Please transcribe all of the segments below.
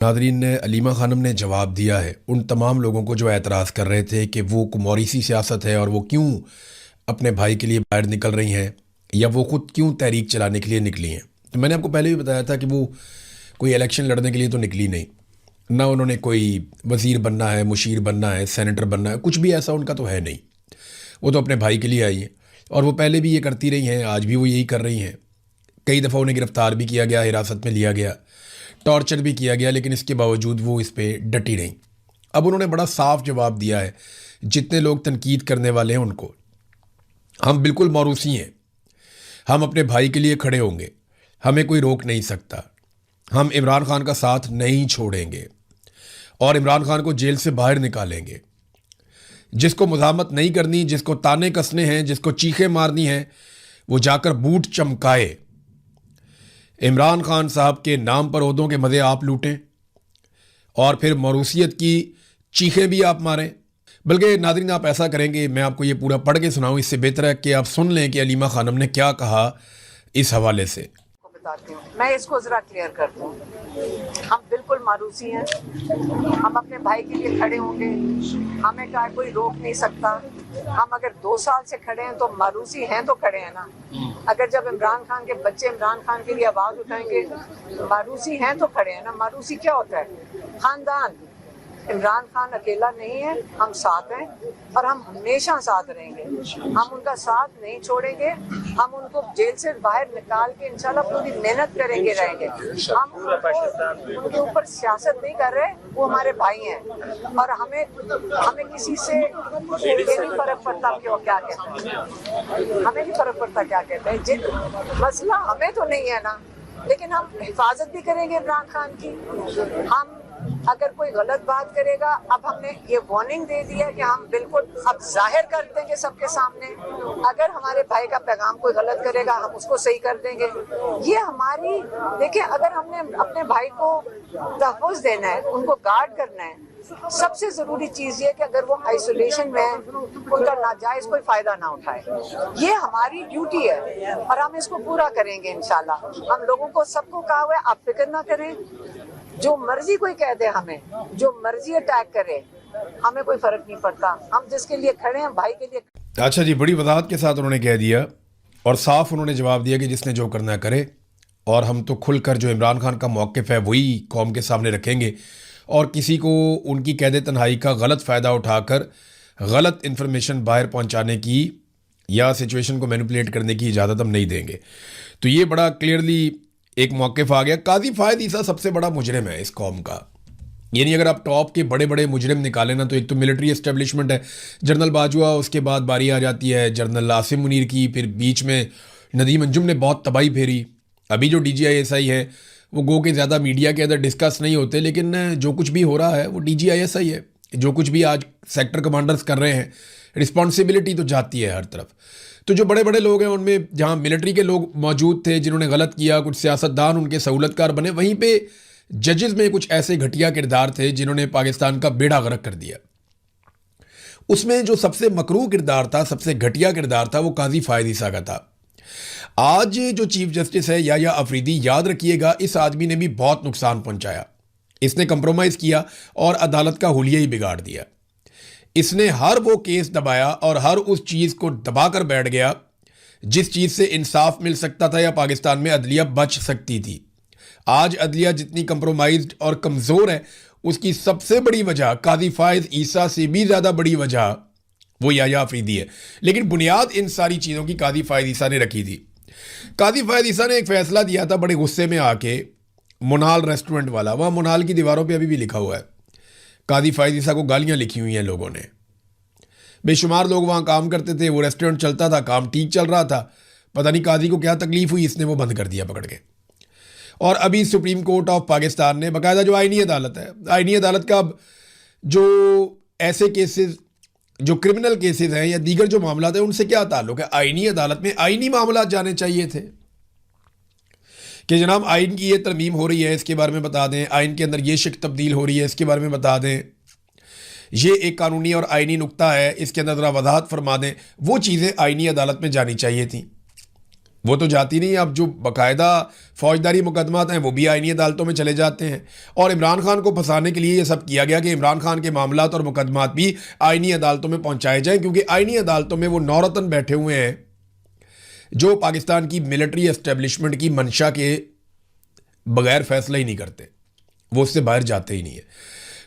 Nadreen ने अलीमा खानम ने जवाब दिया है उन तमाम लोगों को जो एतराज़ कर रहे थे कि वो मौरीसी सियासत है और वो क्यों अपने भाई के लिए बाहर निकल रही हैं या वो ख़ुद क्यों तहरीक चलाने के लिए निकली हैं। तो मैंने आपको पहले भी बताया था कि वो कोई इलेक्शन लड़ने के लिए तो निकली नहीं, ना उन्होंने कोई वज़ीर बनना है, मुशीर बनना है, सेनेटर बनना है, कुछ भी ऐसा उनका तो है नहीं। वो तो अपने भाई के लिए आई हैं और वो पहले भी ये करती रही हैं, आज भी वो यही कर रही हैं। कई दफ़ा उन्हें गिरफ़्तार भी किया गया, हिरासत में लिया गया, टॉर्चर भी किया गया, लेकिन इसके बावजूद वो इस पर डटी नहीं। अब उन्होंने बड़ा साफ जवाब दिया है जितने लोग तनकीद करने वाले हैं उनको, हम बिल्कुल मौरूसी हैं, हम अपने भाई के लिए खड़े होंगे, हमें कोई रोक नहीं सकता, हम इमरान खान का साथ नहीं छोड़ेंगे और इमरान खान को जेल से बाहर निकालेंगे। जिसको मुज़ाहमत नहीं करनी, जिसको ताने कसने हैं, जिसको चीखें मारनी हैं, वो जाकर बूट चमकाए। इमरान खान साहब के नाम पर ओहदों के मज़े आप लूटें और फिर मौरूसियत की चीखें भी आप मारें। बल्कि नाज़रीन, आप ऐसा करेंगे, मैं आपको ये पूरा पढ़ के सुनाऊं, इससे बेहतर है कि आप सुन लें कि अलीमा खानम ने क्या कहा इस हवाले से। बताती हूँ, मैं इसको जरा क्लियर कर दूँ। हम बिल्कुल मारूसी हैं, हम अपने भाई के लिए खड़े होंगे, हमें क्या कोई रोक नहीं सकता। हम अगर 2 साल से खड़े हैं तो मारूसी हैं तो खड़े हैं ना। अगर जब इमरान खान के बच्चे इमरान खान के लिए आवाज उठाएंगे, मारूसी हैं तो खड़े हैं ना। मारूसी क्या होता है? खानदान। इमरान खान अकेला नहीं है, हम साथ हैं और हम हमेशा साथ रहेंगे। हम उनका साथ नहीं छोड़ेंगे, हम उनको जेल से बाहर निकाल के इंशाल्लाह पूरी मेहनत करेंगे रहेंगे। हम उनके ऊपर सियासत नहीं कर रहे, वो हमारे भाई हैं और हमें किसी से ये नहीं फर्क पड़ता क्यों क्या कहते हैं, हमें नहीं फर्क पड़ता क्या कहते हैं। मसला हमें तो नहीं है ना, लेकिन हम हिफाजत भी करेंगे इमरान खान की। हम अगर कोई गलत बात करेगा, अब हमने ये वार्निंग दे दी है कि हम बिल्कुल अब जाहिर कर देंगे सबके सामने। अगर हमारे भाई का पैगाम कोई गलत करेगा, हम उसको सही कर देंगे। ये हमारी, देखिए, अगर हमने अपने भाई को तहफ़्फ़ुज़ देना है, उनको गार्ड करना है, सबसे जरूरी चीज ये कि अगर वो आइसोलेशन में है, उनका नाजायज कोई फायदा ना उठाए। ये हमारी ड्यूटी है और हम इसको पूरा करेंगे इंशाल्लाह। हम लोगों को सबको कहा हुआ है, आप फिक्र ना करें, जो मर्जी कोई कह दे, हमें जो मर्जी अटैक करे, हमें कोई फर्क नहीं पड़ता। हम जिसके लिए खड़े हैं, भाई के लिए। अच्छा जी, बड़ी वजाहत के साथ उन्होंने कह दिया और साफ उन्होंने जवाब दिया कि जिसने जो करना करे, और हम तो खुलकर जो इमरान खान का मौक़िफ़ है वही कौम के सामने रखेंगे और किसी को उनकी कैद तन्हाई का गलत फ़ायदा उठाकर गलत इन्फॉर्मेशन बाहर पहुंचाने की या सिचुएशन को मैनिपुलेट करने की इजाज़त हम नहीं देंगे। तो ये बड़ा क्लियरली एक मौक़िफ़ आ गया। काजी फ़ायद ईसा सबसे बड़ा मुजरिम है इस कौम का। यानी अगर आप टॉप के बड़े बड़े मुजरिम निकालें ना, तो एक तो मिलिट्री एस्टेब्लिशमेंट है, जनरल बाजवा, उसके बाद बारी आ जाती है जनरल आसिम मुनीर की, फिर बीच में नदीम अंजुम ने बहुत तबाही फेरी। अभी जो DGISI है वो गो के ज़्यादा मीडिया के अंदर डिस्कस नहीं होते, लेकिन जो कुछ भी हो रहा है वो DGISI है। जो कुछ भी आज सेक्टर कमांडर्स कर रहे हैं, रिस्पॉन्सिबिलिटी तो जाती है हर तरफ। तो जो बड़े बड़े लोग हैं उनमें जहाँ मिलिट्री के लोग मौजूद थे जिन्होंने गलत किया, कुछ सियासतदान उनके सहूलतकार बने, वहीं पे जजेस में कुछ ऐसे घटिया किरदार थे जिन्होंने पाकिस्तान का बेड़ा गर्क कर दिया। उसमें जो सबसे मकरूह किरदार था, सबसे घटिया किरदार था, वो काजी फ़ायद ईसा का था। आज जो चीफ जस्टिस है याह्या अफरीदी, याद रखिएगा, इस आदमी ने भी बहुत नुकसान पहुंचाया। इसने कंप्रोमाइज़ किया और अदालत का हुलिया ही बिगाड़ दिया। इसने हर वो केस दबाया और हर उस चीज़ को दबाकर बैठ गया जिस चीज़ से इंसाफ मिल सकता था या पाकिस्तान में अदलिया बच सकती थी। आज अदलिया जितनी कंप्रोमाइज्ड और कमज़ोर है, उसकी सबसे बड़ी वजह, काजी फ़ायद ईसा से भी ज़्यादा बड़ी वजह, वो याह्या अफरीदी है। लेकिन बुनियाद इन सारी चीज़ों की काजी फ़ायद ईसा ने रखी थी। काजी फ़ायद ईसा ने एक फ़ैसला दिया था बड़े गुस्से में आके, मुनाल रेस्टोरेंट वाला, वहाँ मुनाल की दीवारों पे अभी भी लिखा हुआ है, काजी फ़ायद ईसा को गालियाँ लिखी हुई हैं लोगों ने। बेशुमार लोग वहाँ काम करते थे, वो रेस्टोरेंट चलता था, काम ठीक चल रहा था, पता नहीं काजी को क्या तकलीफ़ हुई, इसने वो बंद कर दिया पकड़ के। और अभी सुप्रीम कोर्ट ऑफ पाकिस्तान ने बाकायदा, जो आईनी अदालत है, आईनी अदालत का अब जो ऐसे केसेस, जो क्रिमिनल केसेस हैं या दीगर जो मामला है, उनसे क्या ताल्लुक है? आईनी अदालत में आईनी मामला जाने चाहिए थे कि जनाब आइन की ये तरमीम हो रही है, इसके बारे में बता दें, आइन के अंदर ये शिक तब्दील हो रही है, इसके बारे में बता दें, ये एक कानूनी और आइनी नुक्ता है, इसके अंदर ज़रा वजाहत फरमा दें। वो चीज़ें आइनी अदालत में जानी चाहिए थी। वो तो जाती नहीं। अब जो बाकायदा फौजदारी मुकदमात हैं वो भी आईनी अदालतों में चले जाते हैं, और इमरान खान को फंसाने के लिए ये सब किया गया कि इमरान खान के मामलात और मुकदमात भी आईनी अदालतों में पहुंचाए जाएं, क्योंकि आईनी अदालतों में वो नौरतन बैठे हुए हैं जो पाकिस्तान की मिलिट्री एस्टेब्लिशमेंट की मंशा के बगैर फैसला ही नहीं करते, वो उससे बाहर जाते ही नहीं है।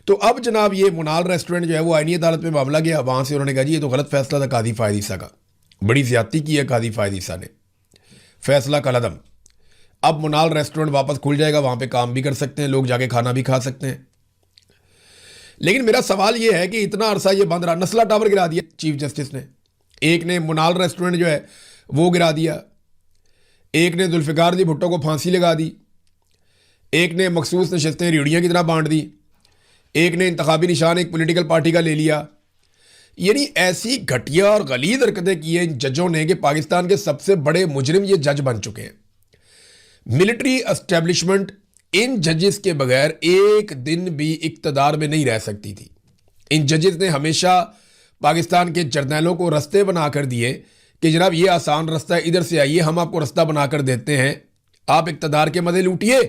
तो अब जनाब ये मुनाल रेस्टोरेंट जो है वो आईनी अदालत में मामला गया, वहाँ से उन्होंने कहा जी ये तो गलत फैसला था कादी फ़ायद ईसा का, बड़ी ज़्यादती की है कादी फ़ायद ईसा ने, फैसला कलअदम। अब मुनाल रेस्टोरेंट वापस खुल जाएगा, वहाँ पे काम भी कर सकते हैं लोग, जाके खाना भी खा सकते हैं। लेकिन मेरा सवाल ये है कि इतना अरसा ये बंद रहा, नस्ला टावर गिरा दिया चीफ जस्टिस ने, एक ने मुनाल रेस्टोरेंट जो है वो गिरा दिया, एक ने जुल्फ़िकार दी भुट्टो को फांसी लगा दी, एक ने मखसूस नशस्तें रेड़ियाँ की तरह बांट दी, एक ने इंतखाबी निशान एक पॉलिटिकल पार्टी का ले लिया। यानी ऐसी घटिया और गलीद हरकतें की हैं इन जजों ने कि पाकिस्तान के सबसे बड़े मुजरिम ये जज बन चुके हैं। मिलिट्री एस्टेब्लिशमेंट इन जजेस के बगैर एक दिन भी इक्तदार में नहीं रह सकती थी। इन जजेस ने हमेशा पाकिस्तान के जर्नैलों को रास्ते बनाकर दिए कि जनाब ये आसान रास्ता है, इधर से आइए, हम आपको रास्ता बनाकर देते हैं, आप इक्तदार के मज़े लूटिए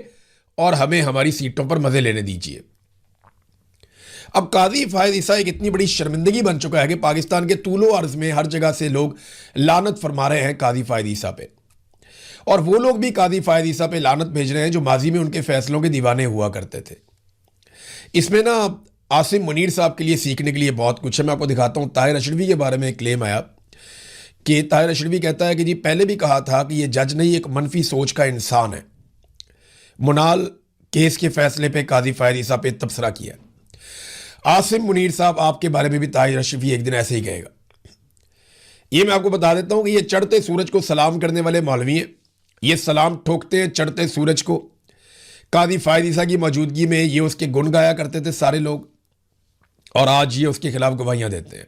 और हमें हमारी सीटों पर मज़े लेने दीजिए। अब कादी फ़ायद ईसा एक इतनी बड़ी शर्मिंदगी बन चुका है कि पाकिस्तान के तूलो अर्ज में हर जगह से लोग लानत फरमा रहे हैं कादी फ़ायद ईसा पे, और वो लोग भी कादी फ़ायद ईसा पे लानत भेज रहे हैं जो माजी में उनके फैसलों के दीवाने हुआ करते थे। इसमें ना आसिम मुनीर साहब के लिए सीखने के लिए बहुत कुछ है। मैं आपको दिखाता हूँ। ताहिर अशरफी के बारे में एक क्लेम आया कि ताहिर अशरफी कहता है कि जी पहले भी कहा था कि ये जज नहीं, एक मनफी सोच का इंसान है। मुनाल केस के फैसले पे कादी फ़ायद ईसा पे तबसरा किया। आसिम मुनीर साहब आपके बारे में भी ताहिर अशरफी एक दिन ऐसे ही कहेगा। ये मैं आपको बता देता हूं कि ये चढ़ते सूरज को सलाम करने वाले मौलवी हैं, ये सलाम ठोकते हैं चढ़ते सूरज को। कादी फ़ायद ईसा की मौजूदगी में ये उसके गुण गाया करते थे सारे लोग, और आज ये उसके खिलाफ गवाहियां देते हैं।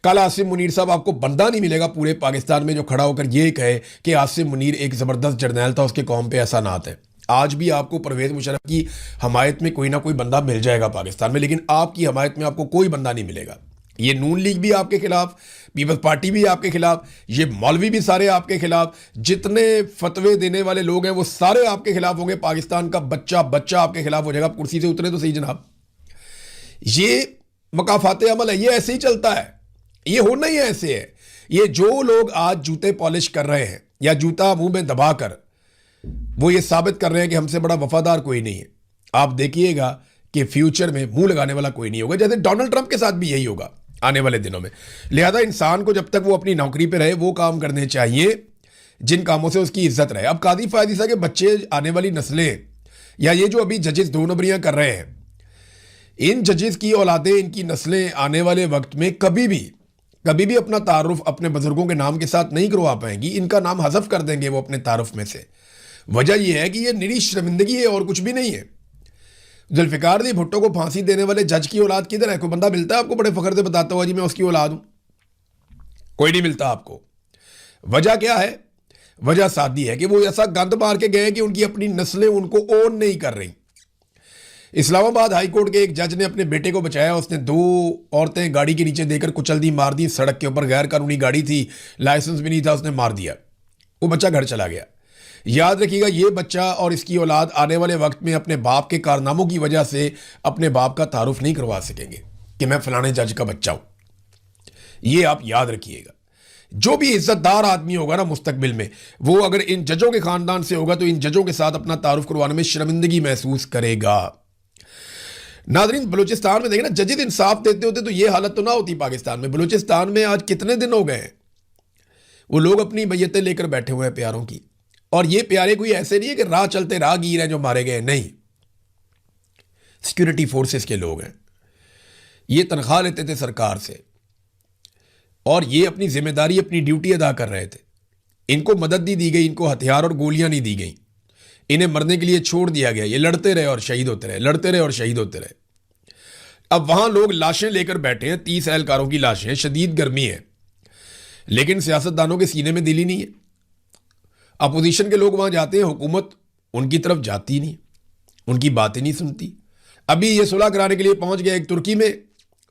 कल आसिम मुनीर साहब आपको बंदा नहीं मिलेगा पूरे पाकिस्तान में जो खड़ा होकर ये कहे कि आसिम मुनीर एक ज़बरदस्त जर्नैल था, उसके कौम पे ऐसा नात है। आज भी आपको परवेज़ मुशर्रफ की हमायत में कोई ना कोई बंदा मिल जाएगा पाकिस्तान में, लेकिन आपकी हमायत में आपको कोई बंदा नहीं मिलेगा। ये नून लीग भी आपके खिलाफ, पीपल्स पार्टी भी आपके खिलाफ, ये मौलवी भी सारे आपके खिलाफ, जितने फतवे देने वाले लोग हैं वो सारे आपके खिलाफ होंगे। पाकिस्तान का बच्चा बच्चा आपके खिलाफ हो जाएगा। आप कुर्सी से उतरे तो सही जनाब। ये मकाफाते अमल है, ये ऐसे ही चलता है, ये होना ही ऐसे है। ये जो लोग आज जूते पॉलिश कर रहे हैं या जूता मुंह में दबाकर वो ये साबित कर रहे हैं कि हमसे बड़ा वफादार कोई नहीं है, आप देखिएगा कि फ्यूचर में मुंह लगाने वाला कोई नहीं होगा। जैसे डोनाल्ड ट्रंप के साथ भी यही होगा आने वाले दिनों में। लिहाजा इंसान को जब तक वो अपनी नौकरी पे रहे वो काम करने चाहिए जिन कामों से उसकी इज्जत रहे। अब कादी फ़ायद ईसा के बच्चे, आने वाली नस्लें, या ये जो अभी जजेस दो नंबरियां कर रहे हैं, इन जजेस की औलादें, इनकी नस्लें आने वाले वक्त में कभी भी अपना तारुफ अपने बुजुर्गों के नाम के साथ नहीं करवा पाएंगी। इनका नाम हज़फ कर देंगे वो अपने तारुफ में से। वजह यह है कि ये निरी शर्मिंदगी है और कुछ भी नहीं है। जुल्फ़िकार दी भुट्टो को फांसी देने वाले जज की औलाद किधर है? कोई बंदा मिलता है आपको बड़े फख्र से बताता हुआ जी मैं उसकी औलाद हूं? कोई नहीं मिलता आपको। वजह क्या है? वजह सादी है कि वो ऐसा गंद मार के गए कि उनकी अपनी नस्लें उनको ओन नहीं कर रही। इस्लामाबाद हाई कोर्ट के एक जज ने अपने बेटे को बचाया। उसने 2 औरतें गाड़ी के नीचे देकर कुचल दी, मार दी सड़क के ऊपर। गैर कानूनी गाड़ी थी, लाइसेंस भी नहीं था, उसने मार दिया। वो बच्चा घर चला गया। याद रखिएगा, ये बच्चा और इसकी औलाद आने वाले वक्त में अपने बाप के कारनामों की वजह से अपने बाप का तारुफ नहीं करवा सकेंगे कि मैं फलाने जज का बच्चा हूं। ये आप याद रखिएगा। जो भी इज्जतदार आदमी होगा ना मुस्तकबिल में, वो अगर इन जजों के खानदान से होगा तो इन जजों के साथ अपना तारुफ करवाने में शर्मिंदगी महसूस करेगा। नाज़रीन, बलूचिस्तान में देखें ना, जजेस इंसाफ देते होते तो ये हालत तो ना होती पाकिस्तान में। बलूचिस्तान में आज कितने दिन हो गए हैं वो लोग अपनी मैयतें लेकर बैठे हुए हैं प्यारों की, और ये प्यारे कोई ऐसे नहीं है कि राह चलते राहगीर हैं जो मारे गए, नहीं, सिक्योरिटी फोर्सेस के लोग हैं। ये तनख्वाह लेते थे सरकार से और ये अपनी जिम्मेदारी, अपनी ड्यूटी अदा कर रहे थे। इनको मदद नहीं दी गई, इनको हथियार और गोलियां नहीं दी गई, इन्हें मरने के लिए छोड़ दिया गया। ये लड़ते रहे और शहीद होते रहे, लड़ते रहे और शहीद होते रहे। अब वहां लोग लाशें लेकर बैठे हैं, 30 एहलकारों की लाशें, शदीद गर्मी है, लेकिन सियासतदानों के सीने में दिल ही नहीं है। अपोजिशन के लोग वहां जाते हैं, हुकूमत उनकी तरफ जाती ही नहीं, उनकी बातें नहीं सुनती। अभी ये सुलह कराने के लिए पहुंच गया एक तुर्की में,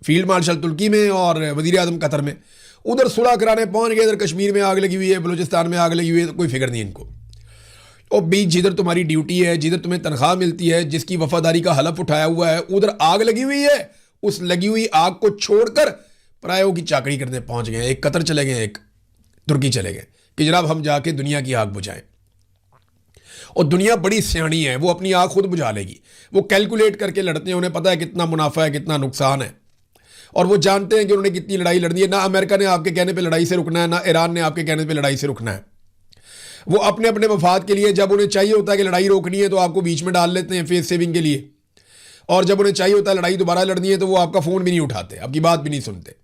फील्ड मार्शल तुर्की में और वजीर आजम कतर में, उधर सुलह कराने पहुंच गए, इधर कश्मीर में आग लगी हुई है, बलूचिस्तान में आग लगी हुई है, तो कोई फिक्र नहीं इनको। और बीच जिधर तुम्हारी ड्यूटी है, जिधर तुम्हें तनख्वाह मिलती है, जिसकी वफादारी का हलफ उठाया हुआ है, उधर आग लगी हुई है, उस लगी हुई आग को छोड़कर परायों की चाकरी करने पहुंच गए। एक कतर चले गए, एक तुर्की चले गए कि जनाब हम जाके दुनिया की आग बुझाएं। और दुनिया बड़ी सियाणी है, वो अपनी आग खुद बुझा लेगी। वो कैलकुलेट करके लड़ते हैं, उन्हें पता है कितना मुनाफा है, कितना नुकसान है, और वो जानते हैं कि उन्होंने कितनी लड़ाई लड़नी है। ना अमेरिका ने आपके कहने पे लड़ाई से रुकना है, ना ईरान ने आपके कहने पे लड़ाई से रुकना है। वो अपने अपने मफाद के लिए, जब उन्हें चाहिए होता है कि लड़ाई रोकनी है तो आपको बीच में डाल लेते हैं फेस सेविंग के लिए, और जब उन्हें चाहिए होता है लड़ाई दोबारा लड़नी है तो वो आपका फोन भी नहीं उठाते, आपकी बात भी नहीं सुनते।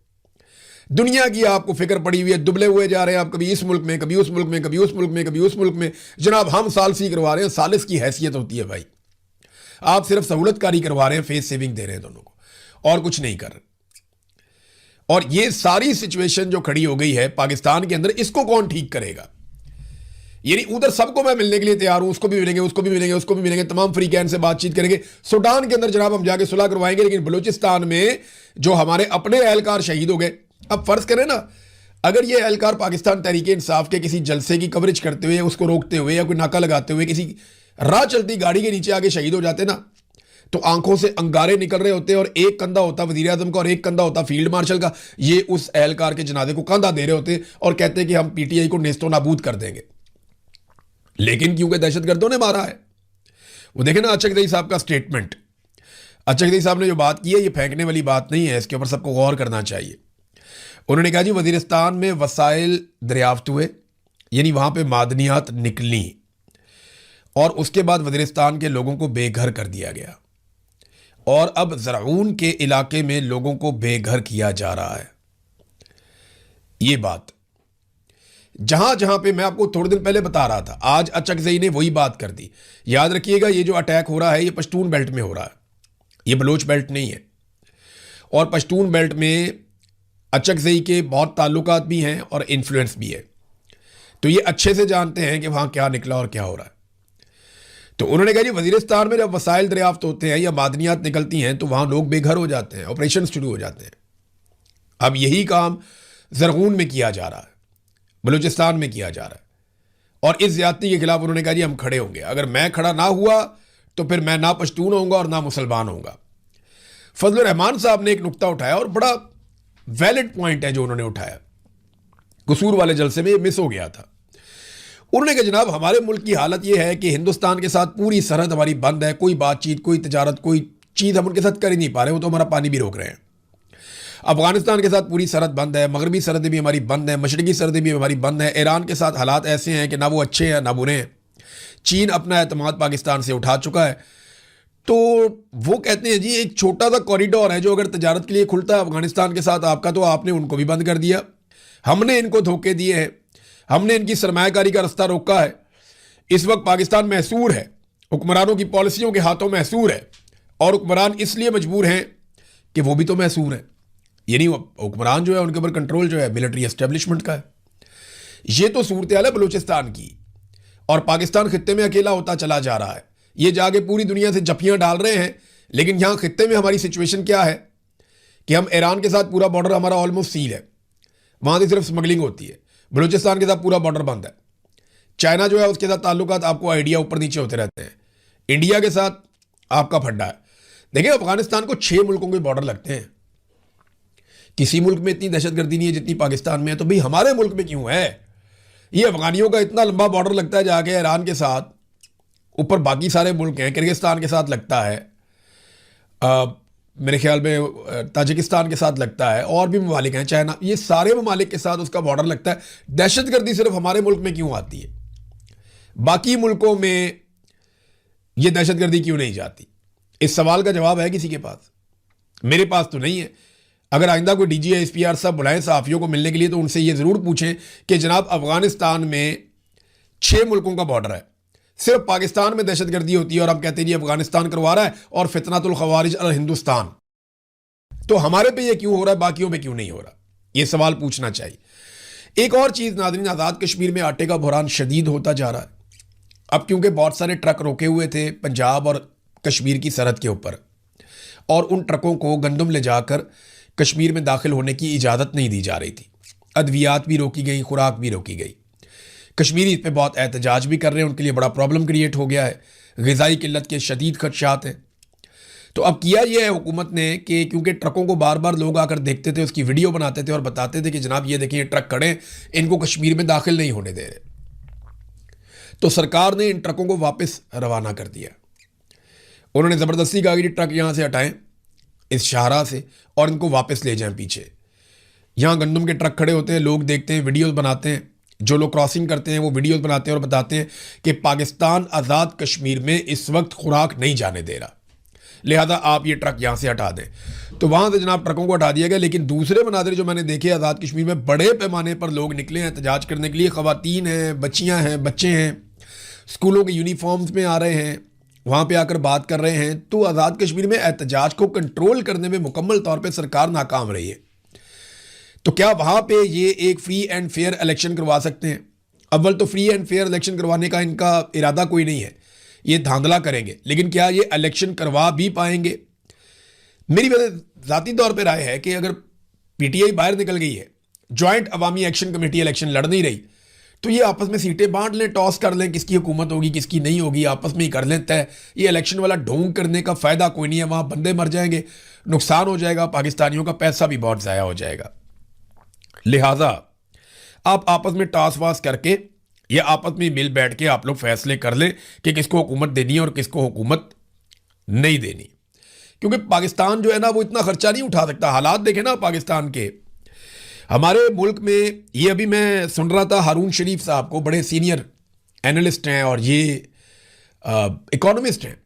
दुनिया की आपको फिक्र पड़ी हुई है, दुबले हुए जा रहे हैं आप, कभी इस मुल्क में, कभी उस मुल्क में, कभी उस मुल्क में, कभी उस मुल्क में। जनाब हम सालसी करवा रहे हैं, सालिस की हैसियत होती है भाई। आप सिर्फ सहूलतकारी करवा रहे हैं, फेस सेविंग दे रहे हैं दोनों को, और कुछ नहीं कर रहे। और ये सारी सिचुएशन जो खड़ी हो गई है पाकिस्तान के अंदर, इसको कौन ठीक करेगा? यानी उधर सबको मैं मिलने के लिए तैयार हूं, उसको भी मिलेंगे, उसको भी मिलेंगे, उसको भी मिलेंगे, तमाम फ्रीकैन से बातचीत करेंगे। सूडान के अंदर जनाब हम जाके सुलह करवाएंगे, लेकिन बलूचिस्तान में जो हमारे अपने एहलकार शहीद हो गए, अब फर्ज करें ना, अगर ये एहलकार पाकिस्तान तहरीक इंसाफ के किसी जलसे की कवरेज करते हुए, उसको रोकते हुए, या कोई नाका लगाते हुए किसी राह चलती गाड़ी के नीचे आके शहीद हो जाते ना, तो आंखों से अंगारे निकल रहे होते, और एक कंधा होता वजीर आजम का और एक कंधा होता फील्ड मार्शल का। ये उस एहलकार के जनाजे को कंधा दे रहे होते और कहते हैं कि हम पीटीआई को नेस्तो नाबूद कर देंगे। लेकिन क्योंकि दहशतगर्दों ने मारा है। वो देखे ना अचकजई साहब का स्टेटमेंट। अचकजई साहब ने जो बात की है, ये फेंकने वाली बात नहीं है, इसके ऊपर सबको गौर करना चाहिए। उन्होंने कहा जी वजीरिस्तान में वसाइल दरियाफ्त हुए, यानी वहां पे मादनियात निकली, और उसके बाद वजीरिस्तान के लोगों को बेघर कर दिया गया, और अब ज़राऊन के इलाके में लोगों को बेघर किया जा रहा है। ये बात जहां जहां पे मैं आपको थोड़े दिन पहले बता रहा था, आज अचकजई ने वही बात कर दी। याद रखिएगा, ये जो अटैक हो रहा है ये पश्तून बेल्ट में हो रहा है, ये बलोच बेल्ट नहीं है। और पश्तून बेल्ट में अचकजई के बहुत ताल्लुकात भी हैं और इन्फ्लुएंस भी है, तो ये अच्छे से जानते हैं कि वहां क्या निकला और क्या हो रहा है। तो उन्होंने कहा जी वजीरिस्तान में जब वसाइल दरियाफ्त होते हैं या मादनियात निकलती हैं तो वहां लोग बेघर हो जाते हैं, ऑपरेशन शुरू हो जाते हैं। अब यही काम ज़रगून में किया जा रहा है, बलूचिस्तान में किया जा रहा है, और इस ज्यादती के खिलाफ उन्होंने कहा जी हम खड़े होंगे। अगर मैं खड़ा ना हुआ तो फिर मैं ना पश्तून होऊंगा और ना मुसलमान होऊंगा। फजलुर रहमान साहब ने एक नुक्ता उठाया, और बड़ा वैलिड पॉइंट है जो उन्होंने उठाया, कसूर वाले जलसे में ये मिस हो गया था। उन्होंने कहा जनाब हमारे मुल्क की हालत यह है कि हिंदुस्तान के साथ पूरी सरहद हमारी बंद है, कोई बातचीत, कोई तजारत, कोई चीज़ हम उनके साथ कर ही नहीं पा रहे, वो तो हमारा पानी भी रोक रहे हैं। अफगानिस्तान के साथ पूरी सरहद बंद है, मगरबी सरहदें भी हमारी बंद हैं, मशरकी सरहदें भी हमारी बंद हैं। ईरान के साथ हालात ऐसे हैं कि ना वो अच्छे हैं ना बुरे हैं। चीन अपना एतमाद पाकिस्तान से उठा चुका है। तो वो कहते हैं जी एक छोटा सा कॉरिडोर है जो अगर तजारत के लिए खुलता है अफगानिस्तान के साथ आपका, तो आपने उनको भी बंद कर दिया। हमने इनको धोखे दिए हैं, हमने इनकी सरमायाकारी का रास्ता रोका है। इस वक्त पाकिस्तान महसूर है, हुक्मरानों की पॉलिसियों के हाथों महसूर है, और हुक्मरान इसलिए मजबूर हैं कि वो भी तो महसूर हैं। यानी हुक्मरान जो है उनके ऊपर कंट्रोल जो है मिलिट्री एस्टेब्लिशमेंट का है। ये तो सूरत हाल है बलूचिस्तान की, और पाकिस्तान खित्ते में अकेला होता चला जा रहा है। ये जाके पूरी दुनिया से जफियां डाल रहे हैं, लेकिन यहाँ खित्ते में हमारी सिचुएशन क्या है कि हम ईरान के साथ पूरा बॉर्डर हमारा ऑलमोस्ट सील है, वहाँ से सिर्फ स्मगलिंग होती है। बलूचिस्तान के साथ पूरा बॉर्डर बंद है। चाइना जो है उसके साथ ताल्लुकात आपको आइडिया ऊपर नीचे होते रहते हैं। इंडिया के साथ आपका फड्डा है। देखिए अफगानिस्तान को 6 मुल्कों के बॉर्डर लगते हैं। किसी मुल्क में इतनी दहशतगर्दी नहीं है जितनी पाकिस्तान में है, तो भाई हमारे मुल्क में क्यों है? ये अफगानियों का इतना लंबा बॉर्डर लगता है जाके ईरान के साथ, ऊपर बाकी सारे मुल्क हैं, किर्गिस्तान के साथ लगता है, मेरे ख्याल में ताजिकिस्तान के साथ लगता है, और भी ममालिक हैं, चाइना, ये सारे ममालिक के साथ उसका बॉर्डर लगता है। दहशतगर्दी सिर्फ हमारे मुल्क में क्यों आती है? बाकी मुल्कों में ये दहशतगर्दी क्यों नहीं जाती? इस सवाल का जवाब है किसी के पास? मेरे पास तो नहीं है। अगर आइंदा कोई डीजी एसपीआर साहब बुलाएं सहाफ़ियों को मिलने के लिए, तो उनसे ये ज़रूर पूछें कि जनाब अफगानिस्तान में 6 मुल्कों का बॉर्डर है, सिर्फ पाकिस्तान में दहशतगर्दी होती है और हम कहते हैं जी अफगानिस्तान करवा रहा है और फितनातुल खवारिज अल हिंदुस्तान, तो हमारे पे ये क्यों हो रहा है, बाकियों पे क्यों नहीं हो रहा? ये सवाल पूछना चाहिए। एक और चीज़ नाज़रीन, आज़ाद कश्मीर में आटे का बहरान शदीद होता जा रहा है। अब क्योंकि बहुत सारे ट्रक रोके हुए थे पंजाब और कश्मीर की सरहद के ऊपर, और उन ट्रकों को गंदम ले जाकर कश्मीर में दाखिल होने की इजाज़त नहीं दी जा रही थी। अद्वियात भी रोकी गई, खुराक भी रोकी गई। कश्मीरी इस पर बहुत एहतजाज भी कर रहे हैं, उनके लिए बड़ा प्रॉब्लम क्रिएट हो गया है, ग़िज़ाई किल्लत के शदीद खदशात हैं। तो अब किया यह है हुकूमत ने कि क्योंकि ट्रकों को बार बार लोग आकर देखते थे, उसकी वीडियो बनाते थे और बताते थे कि जनाब ये देखिए ट्रक खड़े, इनको कश्मीर में दाखिल नहीं होने दे रहे, तो सरकार ने इन ट्रकों को वापस रवाना कर दिया। उन्होंने ज़बरदस्ती कहा कि ट्रक यहाँ से हटाएं इस शाहराह से और इनको वापस ले जाएं पीछे। यहाँ गंदम के ट्रक खड़े होते हैं, लोग देखते हैं, वीडियोस बनाते हैं, जो लोग क्रॉसिंग करते हैं वो वीडियोस बनाते हैं और बताते हैं कि पाकिस्तान आज़ाद कश्मीर में इस वक्त खुराक नहीं जाने दे रहा, लिहाजा आप ये ट्रक यहाँ से हटा दें। तो वहाँ से जनाब ट्रकों को हटा दिया गया। लेकिन दूसरे मनाजिर जो मैंने देखे आज़ाद कश्मीर में, बड़े पैमाने पर लोग निकले हैं एहतजाज करने के लिए। ख़वातीन हैं, बच्चियाँ हैं, बच्चे हैं, स्कूलों के यूनिफॉर्म्स में आ रहे हैं, वहाँ पे आकर बात कर रहे हैं। तो आज़ाद कश्मीर में एहतजाज को कंट्रोल करने में मुकम्मल तौर पे सरकार नाकाम रही है। तो क्या वहाँ पे ये एक फ्री एंड फेयर इलेक्शन करवा सकते हैं? अव्वल तो फ्री एंड फेयर इलेक्शन करवाने का इनका इरादा कोई नहीं है, ये धांधला करेंगे। लेकिन क्या ये इलेक्शन करवा भी पाएंगे? मेरी ज़ाती तौर पे राय है कि अगर पीटीआई बाहर निकल गई है, जॉइंट अवामी एक्शन कमेटी इलेक्शन लड़ नहीं रही, तो ये आपस में सीटें बांट लें, टॉस कर लें, किसकी हुकूमत होगी किसकी नहीं होगी, आपस में ही कर लें तय। ये इलेक्शन वाला ढोंग करने का फ़ायदा कोई नहीं है, वहाँ बंदे मर जाएंगे, नुकसान हो जाएगा, पाकिस्तानियों का पैसा भी बहुत ज़ाया हो जाएगा। लिहाजा आप आपस में टास वास करके या आपस में मिल बैठ के आप लोग फैसले कर लें कि किसको हुकूमत देनी है और किसको हुकूमत नहीं देनी। क्योंकि पाकिस्तान जो है ना वो इतना खर्चा नहीं उठा सकता। हालात देखें ना पाकिस्तान के, हमारे मुल्क में। ये अभी मैं सुन रहा था हारून शरीफ साहब को, बड़े सीनियर एनालिस्ट हैं और ये इकोनॉमिस्ट हैं।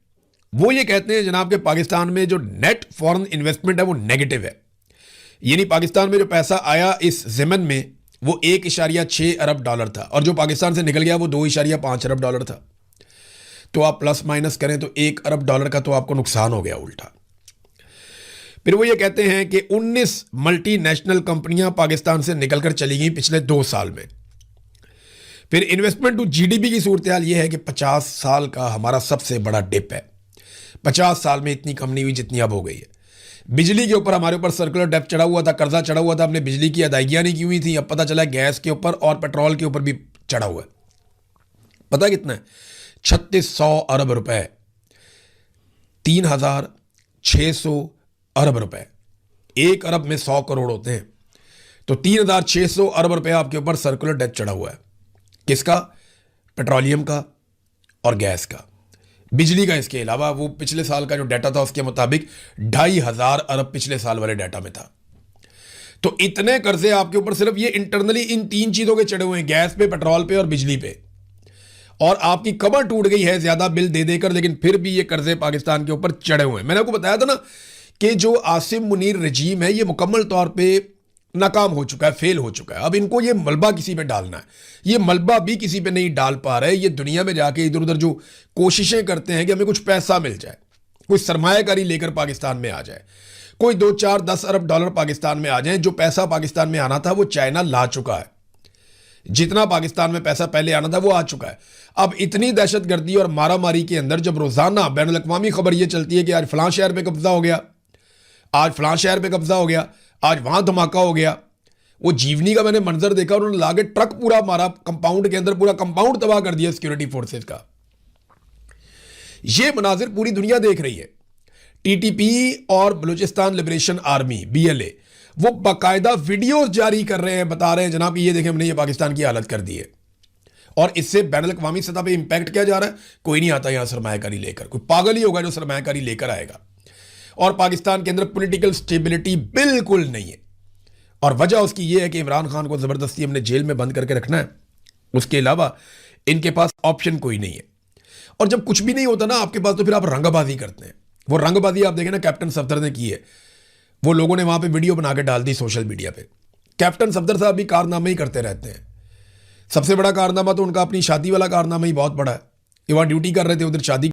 वो ये कहते हैं जनाब कि पाकिस्तान में जो नेट फॉरेन इन्वेस्टमेंट है वो नेगेटिव है। यानी पाकिस्तान में जो पैसा आया इस ज़मन में वो 1.6 अरब डॉलर था और जो पाकिस्तान से निकल गया वो 2.5 अरब डॉलर था। तो आप प्लस माइनस करें तो 1 अरब डॉलर का तो आपको नुकसान हो गया उल्टा। फिर वो ये कहते हैं कि 19 मल्टीनेशनल कंपनियां पाकिस्तान से निकलकर चली गई पिछले 2 साल में। फिर इन्वेस्टमेंट टू जीडीपी की सूरत हाल ये है कि 50 साल का हमारा सबसे बड़ा डिप है। 50 साल में इतनी कम नहीं हुई जितनी अब हो गई है। बिजली के ऊपर हमारे ऊपर सर्कुलर डेब्ट चढ़ा हुआ था, कर्जा चढ़ा हुआ था, हमने बिजली की अदायगियां नहीं की हुई थी। अब पता चला गैस के ऊपर और पेट्रोल के ऊपर भी चढ़ा हुआ है। पता कितना है? 3600 अरब रुपए, 3600 अरब रुपए। 1 अरब में 100 करोड़ होते हैं, तो 3600 अरब रुपए आपके ऊपर सर्कुलर डेब्ट चढ़ा हुआ है। किसका? पेट्रोलियम का और गैस का। बिजली का इसके अलावा वो पिछले साल का जो डाटा था उसके मुताबिक 2500 अरब पिछले साल वाले डाटा में था। तो इतने कर्जे आपके ऊपर सिर्फ ये इंटरनली इन 3 चीजों के चढ़े हुए हैं, गैस पे, पेट्रोल पे और बिजली पे। और आपकी कमर टूट गई है ज्यादा बिल दे देकर, लेकिन फिर भी ये कर्जे पाकिस्तान के ऊपर चढ़े हुए हैं। मैंने आपको बताया था ना कि जो आसिम मुनीर रजीम है ये मुकम्मल तौर पर नाकाम हो चुका है, फेल हो चुका है। अब इनको ये मलबा किसी पे डालना है, ये मलबा भी किसी पे नहीं डाल पा रहे। ये दुनिया में जाके इधर उधर जो कोशिशें करते हैं कि हमें कुछ पैसा मिल जाए, कोई सरमायाकारी लेकर पाकिस्तान में आ जाए, कोई 2, 4, 10 अरब डॉलर पाकिस्तान में आ जाए। जो पैसा पाकिस्तान में आना था वो चाइना ला चुका है। जितना पाकिस्तान में पैसा पहले आना था वो आ चुका है। अब इतनी दहशतगर्दी और मारामारी के अंदर जब रोजाना बैनुल अक़वामी खबर ये चलती है कि आज फलां शहर पे कब्जा हो गया, आज फलां शहर पे कब्जा हो गया, आज वहां धमाका हो गया। वो जीवनी का मैंने मंजर देखा, उन्होंने लाके ट्रक पूरा मारा कंपाउंड के अंदर, पूरा कंपाउंड तबाह कर दिया सिक्योरिटी फोर्सेस का। ये मनाजिर पूरी दुनिया देख रही है। टीटीपी और बलूचिस्तान लिबरेशन आर्मी BLA वो बाकायदा वीडियोस जारी कर रहे हैं, बता रहे हैं जनाब कि ये देखें हमने ये पाकिस्तान की हालत कर दी है। और इससे बैनुल अक़वामी सतह पे इंपैक्ट क्या जा रहा है? कोई नहीं आता यहां सरमायाकारी लेकर, कोई पागल ही होगा जो सरमायाकारी लेकर आएगा। और पाकिस्तान के अंदर पॉलिटिकल स्टेबिलिटी बिल्कुल नहीं है। और वजह उसकी यह है कि इमरान खान को ज़बरदस्ती हमने जेल में बंद करके रखना है, उसके अलावा इनके पास ऑप्शन कोई नहीं है। और जब कुछ भी नहीं होता ना आपके पास, तो फिर आप रंगबाजी करते हैं। वो रंगबाजी आप देखें ना कैप्टन सफदर ने की है, वो लोगों ने वहां पे वीडियो बना के डाल दी सोशल मीडिया पे। कैप्टन सफदर साहब भी कारनामे ही करते रहते हैं। सबसे बड़ा कारनामा तो उनका अपनी शादी वाला कारनामा ही बहुत बड़ा है कि वहाँ ड्यूटी कर रहे थे, उधर शादी